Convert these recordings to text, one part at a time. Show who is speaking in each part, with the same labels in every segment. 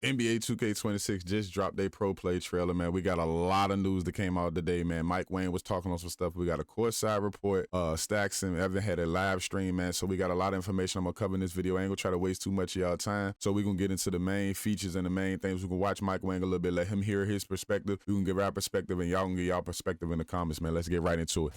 Speaker 1: NBA 2K26 just dropped their Pro Play trailer, man. We got a lot of news that came out today, man. Mike Wayne was talking on some stuff. We got a courtside report. Stacks and Evan had a live stream, man. So we got a lot of information I'm going to cover in this video. I ain't going to try to waste too much of y'all time. So we're going to get into the main features and the main things. We can watch Mike Wayne a little bit, let him hear his perspective. We can give our perspective, and y'all can get y'all perspective in the comments, man. Let's get right into it.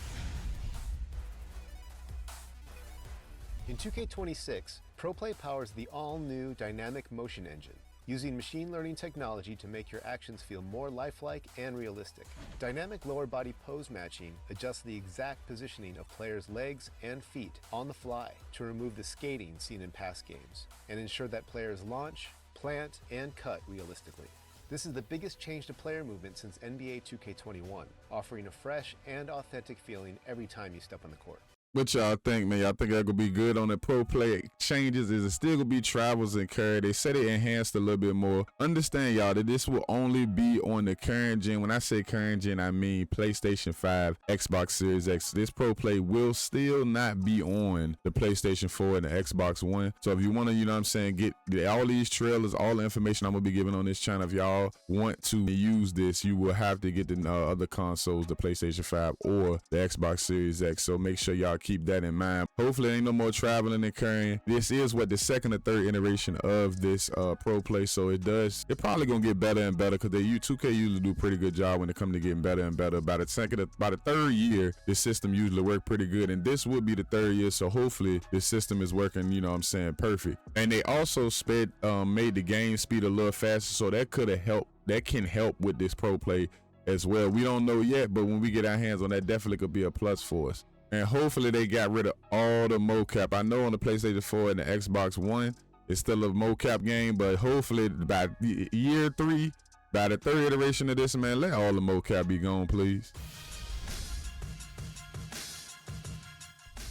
Speaker 2: In 2K26, ProPlay powers the all-new dynamic motion engine, using machine learning technology to make your actions feel more lifelike and realistic. Dynamic lower body pose matching adjusts the exact positioning of players' legs and feet on the fly to remove the skating seen in past games and ensure that players launch, plant, and cut realistically. This is the biggest change to player movement since NBA 2K21, offering a fresh and authentic feeling every time you step on the court.
Speaker 1: What y'all think, man? Y'all think that gonna be good on the Pro Play changes? Is it still gonna be travels and carry? They said it enhanced a little bit more. Understand, y'all, that this will only be on the current gen. When I say current gen, I mean PlayStation 5, Xbox Series X. This Pro Play will still not be on the PlayStation 4 and the Xbox One. So if you want to, you know what I'm saying, get all these trailers, all the information I'm gonna be giving on this channel, if y'all want to use this, you will have to get the other consoles, the PlayStation 5 or the Xbox Series X. So make sure y'all keep that in mind. Hopefully ain't no more traveling and carrying. This is what the second or third iteration of this Pro Play, so it probably gonna get better and better, because 2K usually do a pretty good job when it comes to getting better and better. By the third year, the system usually work pretty good, and this would be the third year, so hopefully the system is working, you know what I'm saying, perfect. And they also made the game speed a little faster, so that can help with this Pro Play as well. We don't know yet, but when we get our hands on that, definitely could be a plus for us. And hopefully they got rid of all the mocap. I know on the PlayStation 4 and the Xbox One, it's still a mocap game, but hopefully by year 3, by the third iteration of this, man, let all the mocap be gone, please.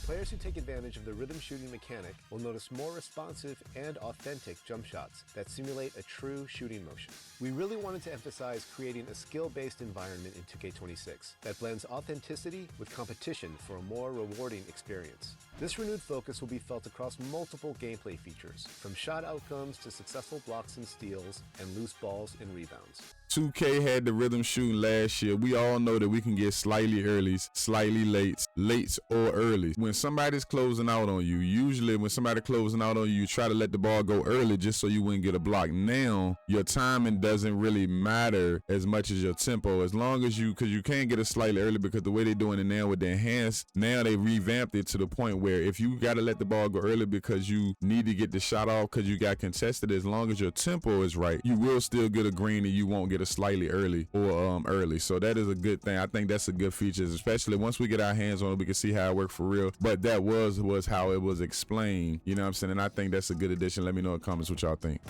Speaker 2: Players who take advantage of the rhythm shooting mechanic will notice more responsive and authentic jump shots that simulate a true shooting motion. We really wanted to emphasize creating a skill-based environment in 2K26 that blends authenticity with competition for a more rewarding experience. This renewed focus will be felt across multiple gameplay features, from shot outcomes to successful blocks and steals and loose balls and rebounds.
Speaker 1: 2K had the rhythm shooting last year. We all know that we can get slightly earlys, slightly lates, or early. When somebody's closing out on you, usually when somebody's closing out on you, you try to let the ball go early just so you wouldn't get a block. Now, your timing doesn't really matter as much as your tempo, as long as because you can't get it slightly early, because the way they're doing it now with the enhanced, now they revamped it to the point where if you got to let the ball go early because you need to get the shot off because you got contested, as long as your tempo is right, you will still get a green and you won't get a slightly early or early. So that is a good thing. I think that's a good feature, especially once we get our hands on it, we can see how it worked for real. But that was how it was explained, you know what I'm saying? And I think that's a good addition. Let me know in the comments what y'all think.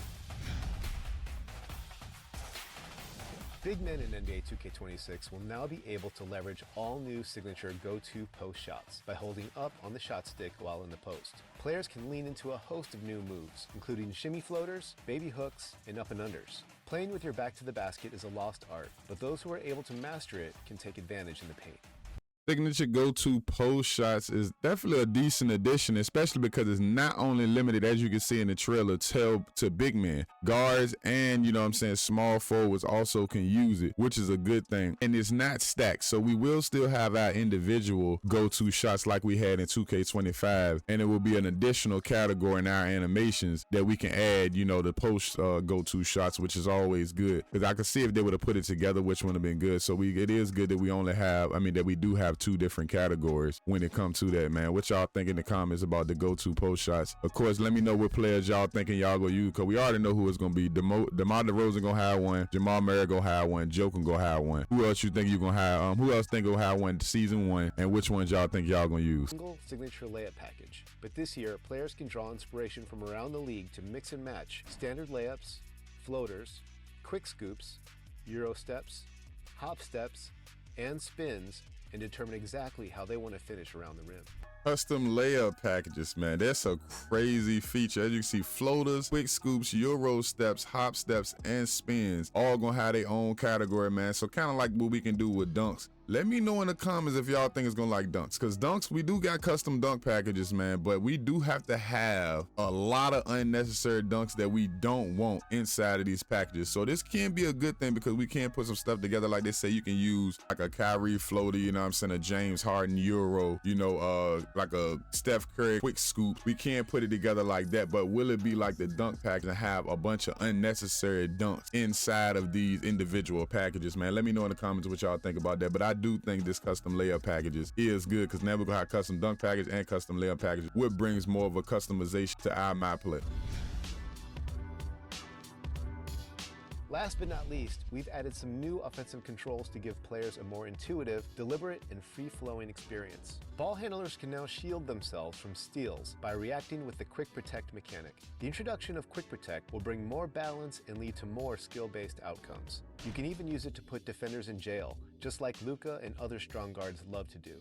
Speaker 2: Big men in NBA 2K26 will now be able to leverage all new signature go-to post shots by holding up on the shot stick while in the post. Players can lean into a host of new moves, including shimmy floaters, baby hooks, and up and unders. Playing with your back to the basket is a lost art, but those who are able to master it can take advantage in the paint.
Speaker 1: Signature go-to post shots is definitely a decent addition, especially because it's not only limited, as you can see in the trailer, to big men. Guards and, you know what I'm saying, small forwards also can use it, which is a good thing. And it's not stacked, so we will still have our individual go-to shots like we had in 2K25, and it will be an additional category in our animations that we can add, you know, the post go-to shots, which is always good. Because I could see if they would have put it together, which would have been good. So it is good that we do have two different categories when it comes to that, man. What y'all think in the comments about the go-to post shots? Of course, let me know what players y'all thinking y'all gonna use, because we already know who it's gonna be. DeMar DeRozan gonna have one, Jamal Murray gonna have one, Joe can go have one. Who else you think you gonna have? Who else think gonna have one season 1, and which ones y'all think y'all gonna use?
Speaker 2: Single signature layup package. But this year, players can draw inspiration from around the league to mix and match standard layups, floaters, quick scoops, Euro steps, hop steps, and spins, and determine exactly how they want to finish around the rim.
Speaker 1: Custom layup packages, man. That's a crazy feature. As you can see, floaters, quick scoops, Euro steps, hop steps, and spins all gonna have their own category, man. So kind of like what we can do with dunks. Let me know in the comments if y'all think it's gonna like dunks, because dunks, we do got custom dunk packages, man, but we do have to have a lot of unnecessary dunks that we don't want inside of these packages. So this can be a good thing because we can put some stuff together. Like they say, you can use like a Kyrie floater, you know what I'm saying, a James Harden Euro, you know, like a Steph Curry quick scoop. We can't put it together like that, but will it be like the dunk package and have a bunch of unnecessary dunks inside of these individual packages, man? Let me know in the comments what y'all think about that. But I do think this custom layup packages is good, because now we're gonna have custom dunk package and custom layup packages, which brings more of a customization to our map play.
Speaker 2: Last but not least, we've added some new offensive controls to give players a more intuitive, deliberate, and free-flowing experience. Ball handlers can now shield themselves from steals by reacting with the Quick Protect mechanic. The introduction of Quick Protect will bring more balance and lead to more skill-based outcomes. You can even use it to put defenders in jail, just like Luka and other strong guards love to do.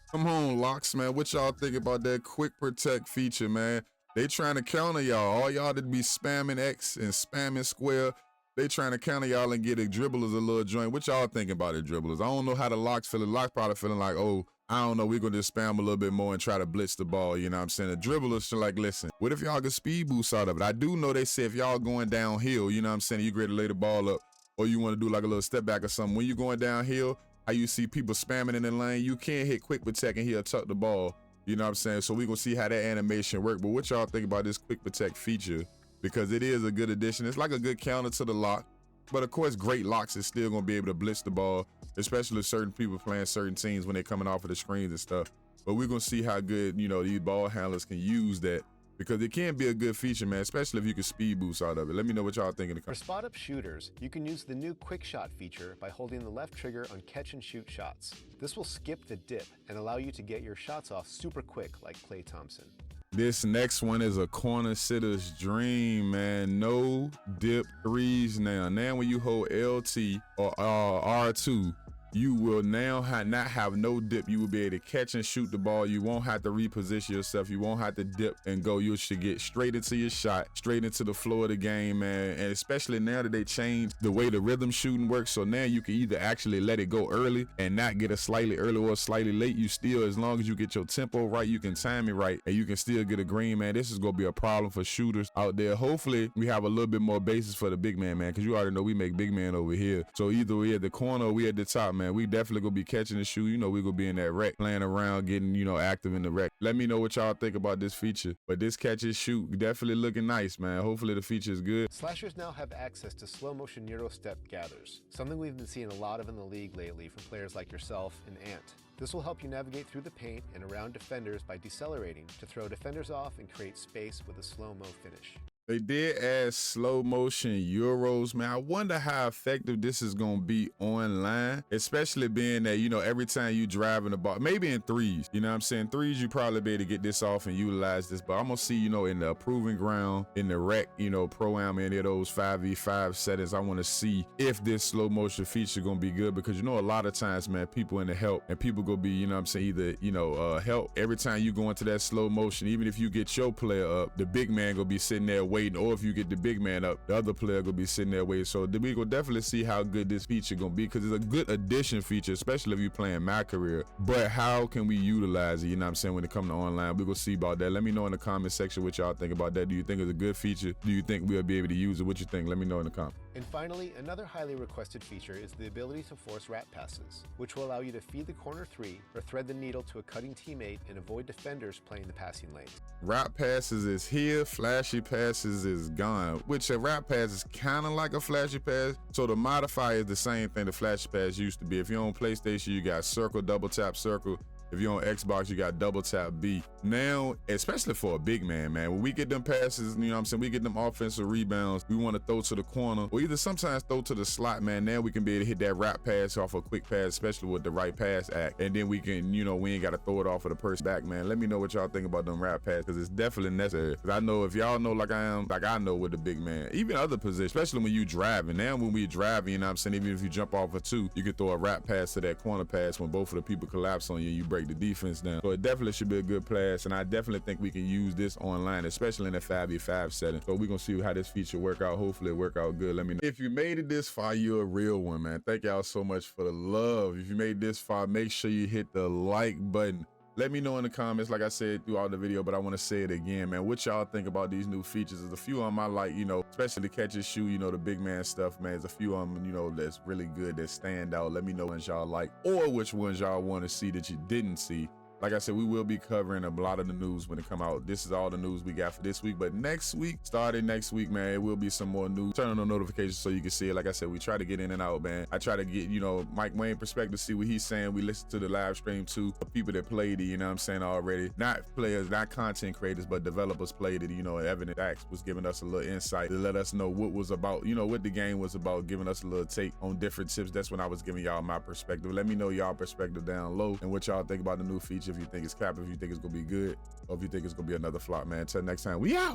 Speaker 1: Come on, Locks, man. What y'all think about that Quick Protect feature, man? They trying to counter y'all. All y'all that be spamming X and spamming square, they trying to counter y'all and get a dribblers a little joint. What y'all thinking about it, dribblers? I don't know how the Locks feeling. Locks probably feeling like, oh, I don't know, we're going to just spam a little bit more and try to blitz the ball, you know what I'm saying? The dribblers should like, listen, what if y'all get speed boost out of it? I do know they say if y'all going downhill, you know what I'm saying, you ready to lay the ball up, or you want to do like a little step back or something. When you're going downhill, how you see people spamming in the lane, you can't hit Quick Protect and he'll tuck the ball, you know what I'm saying? So we're going to see how that animation work. But what y'all think about this Quick Protect feature? Because it is a good addition. It's like a good counter to the lock. But of course, great locks is still going to be able to blitz the ball, especially certain people playing certain teams when they're coming off of the screens and stuff. But we're going to see how good, you know, these ball handlers can use that, because it can be a good feature, man, especially if you can speed boost out of it. Let me know what y'all think in the comments.
Speaker 2: For spot-up shooters, you can use the new Quick Shot feature by holding the left trigger on catch and shoot shots. This will skip the dip and allow you to get your shots off super quick like Klay Thompson.
Speaker 1: This next one is a corner sitter's dream, man. No dip threes now. Now when you hold LT or R2, you will now not have no dip. You will be able to catch and shoot the ball. You won't have to reposition yourself. You won't have to dip and go. You should get straight into your shot, straight into the flow of the game, man. And especially now that they changed the way the rhythm shooting works, so now you can either actually let it go early and not get a slightly early or slightly late. You still, as long as you get your tempo right, you can time it right, and you can still get a green, man. This is gonna be a problem for shooters out there. Hopefully we have a little bit more basis for the big man, because you already know we make big man over here. So either we at the corner or we at the top, man. We definitely gonna be catching the shoe. You know, we gonna be in that rec, playing around, getting, you know, active in the rec. Let me know what y'all think about this feature. But this catch and shoot definitely looking nice, man. Hopefully the feature is good.
Speaker 2: Slashers now have access to Slow-Motion Eurostep gathers, something we've been seeing a lot of in the league lately from players like yourself and Ant. This will help you navigate through the paint and around defenders by decelerating to throw defenders off and create space with a slow-mo finish.
Speaker 1: They did add slow motion Euros, man. I wonder how effective this is gonna be online, especially being that, you know, every time you driving the ball, maybe in threes, you know what I'm saying? Threes, you probably be able to get this off and utilize this, but I'm gonna see, you know, in the proving ground, in the rec, you know, pro-am, any of those 5v5 settings, I wanna see if this slow motion feature gonna be good, because you know, a lot of times, man, people in the help, and people gonna be, you know what I'm saying, either, you know, help. Every time you go into that slow motion, even if you get your player up, the big man gonna be sitting there waiting, or if you get the big man up, the other player gonna be sitting there waiting. So we gonna definitely see how good this feature gonna be, because it's a good addition feature, especially if you're playing my career. But how can we utilize it, you know what I'm saying, when it comes to online? We gonna see about that. Let me know in the comment section what y'all think about that. Do you think it's a good feature? Do you think we'll be able to use it? What you think? Let me know in the comments.
Speaker 2: And finally, another highly requested feature is the ability to force rat passes, which will allow you to feed the corner three or thread the needle to a cutting teammate and avoid defenders playing the passing lane.
Speaker 1: Rat passes is here, flashy passes is gone, which a rat pass is kind of like a flashy pass. So the modifier is the same thing the flashy pass used to be. If you're on PlayStation, you got circle, double tap, circle. If you're on Xbox, you got double tap B. Now, especially for a big man, when we get them passes, you know what I'm saying, we get them offensive rebounds, we want to throw to the corner, or either sometimes throw to the slot, man. Now we can be able to hit that wrap pass off a quick pass, especially with the right pass act. And then we can, you know, we ain't got to throw it off of the person back, man. Let me know what y'all think about them wrap passes, because it's definitely necessary. Because I know if y'all know like I am, like I know with the big man, even other positions, especially when you driving. Now when we driving, you know what I'm saying, even if you jump off a two, you can throw a wrap pass to that corner pass when both of the people collapse on you, you break break the defense down. So it definitely should be a good class, and I definitely think we can use this online, especially in a 5v5 setting. So we're gonna see how this feature work out. Hopefully it work out good. Let me know. If you made it this far, you're a real one, man. Thank y'all so much for the love. If you made it this far, make sure you hit the like button. Let me know in the comments, like I said throughout the video, but I want to say it again, man. What y'all think about these new features? There's a few on my like, you know, especially the catch and shoot, you know, the big man stuff, man. There's a few on them, you know, that's really good, that stand out. Let me know which y'all like or which ones y'all want to see that you didn't see. Like I said, we will be covering a lot of the news when it come out. This is all the news we got for this week. But next week, starting next week, man, it will be some more news. Turn on the notifications so you can see it. Like I said, we try to get in and out, man. I try to get, you know, Mike Wayne perspective, see what he's saying. We listen to the live stream too. The people that played it, you know what I'm saying, already. Not players, not content creators, but developers played it. You know, Evan Dax was giving us a little insight to let us know what was about, you know, what the game was about, giving us a little take on different tips. That's when I was giving y'all my perspective. Let me know y'all perspective down low and what y'all think about the new feature. If you think it's cap, if you think it's gonna be good, or if you think it's gonna be another flop, man. Until next time, we out.